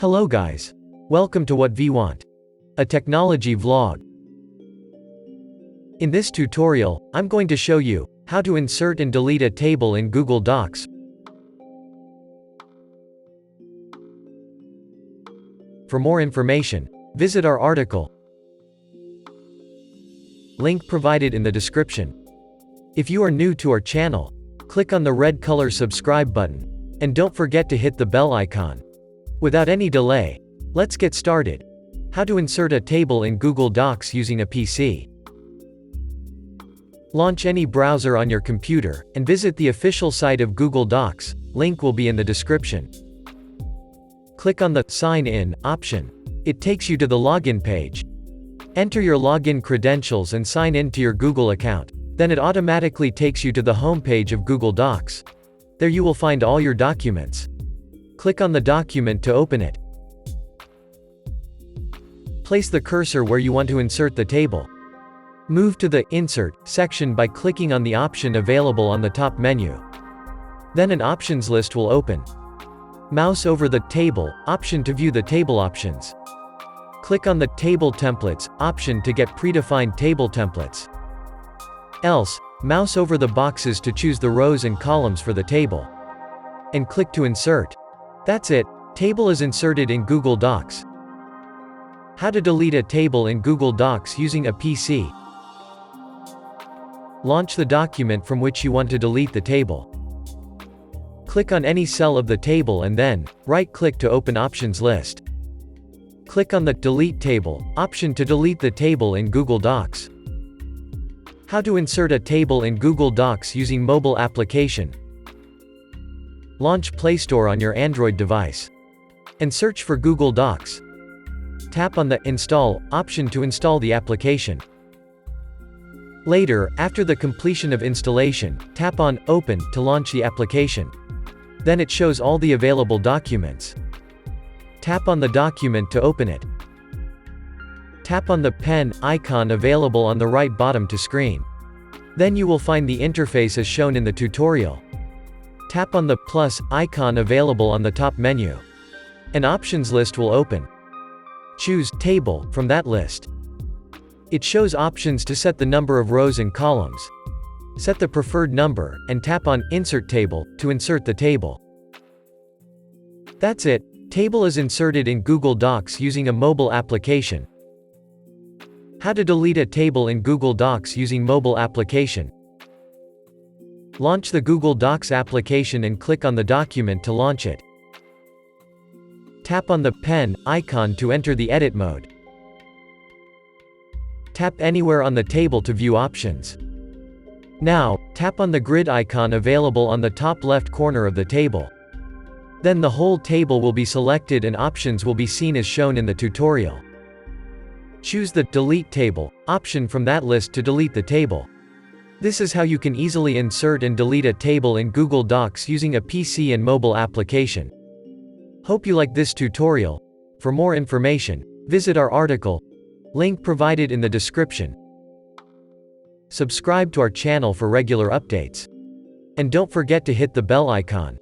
Hello guys. Welcome to Whatvwant, a technology vlog. In this tutorial, I'm going to show you how to insert and delete a table in Google Docs. For more information, visit our article. Link provided in the description. If you are new to our channel, click on the red color subscribe button, and don't forget to hit the bell icon. Without any delay, let's get started. How to insert a table in Google Docs using a PC. Launch any browser on your computer, and visit the official site of Google Docs, link will be in the description. Click on the Sign In option. It takes you to the login page. Enter your login credentials and sign in to your Google account. Then it automatically takes you to the home page of Google Docs. There you will find all your documents. Click on the document to open it. Place the cursor where you want to insert the table. Move to the Insert section by clicking on the option available on the top menu. Then an options list will open. Mouse over the Table option to view the table options. Click on the Table Templates option to get predefined table templates. Else, mouse over the boxes to choose the rows and columns for the table. And click to insert. That's it, table is inserted in Google Docs. How to delete a table in Google Docs using a PC. Launch the document from which you want to delete the table. Click on any cell of the table and then, right-click to open Options list. Click on the Delete Table option to delete the table in Google Docs. How to insert a table in Google Docs using mobile application. Launch Play Store on your Android device. And search for Google Docs. Tap on the Install option to install the application. Later, after the completion of installation, tap on Open to launch the application. Then it shows all the available documents. Tap on the document to open it. Tap on the pen icon available on the right bottom to screen. Then you will find the interface as shown in the tutorial. Tap on the plus icon available on the top menu. An options list will open. Choose Table from that list. It shows options to set the number of rows and columns. Set the preferred number, and tap on Insert Table to insert the table. That's it, table is inserted in Google Docs using a mobile application. How to delete a table in Google Docs using mobile application. Launch the Google Docs application and click on the document to launch it. Tap on the pen icon to enter the edit mode. Tap anywhere on the table to view options. Now, tap on the grid icon available on the top left corner of the table. Then the whole table will be selected and options will be seen as shown in the tutorial. Choose the Delete Table option from that list to delete the table. This is how you can easily insert and delete a table in Google Docs using a PC and mobile application. Hope you like this tutorial. For more information, visit our article, link provided in the description. Subscribe to our channel for regular updates. And don't forget to hit the bell icon.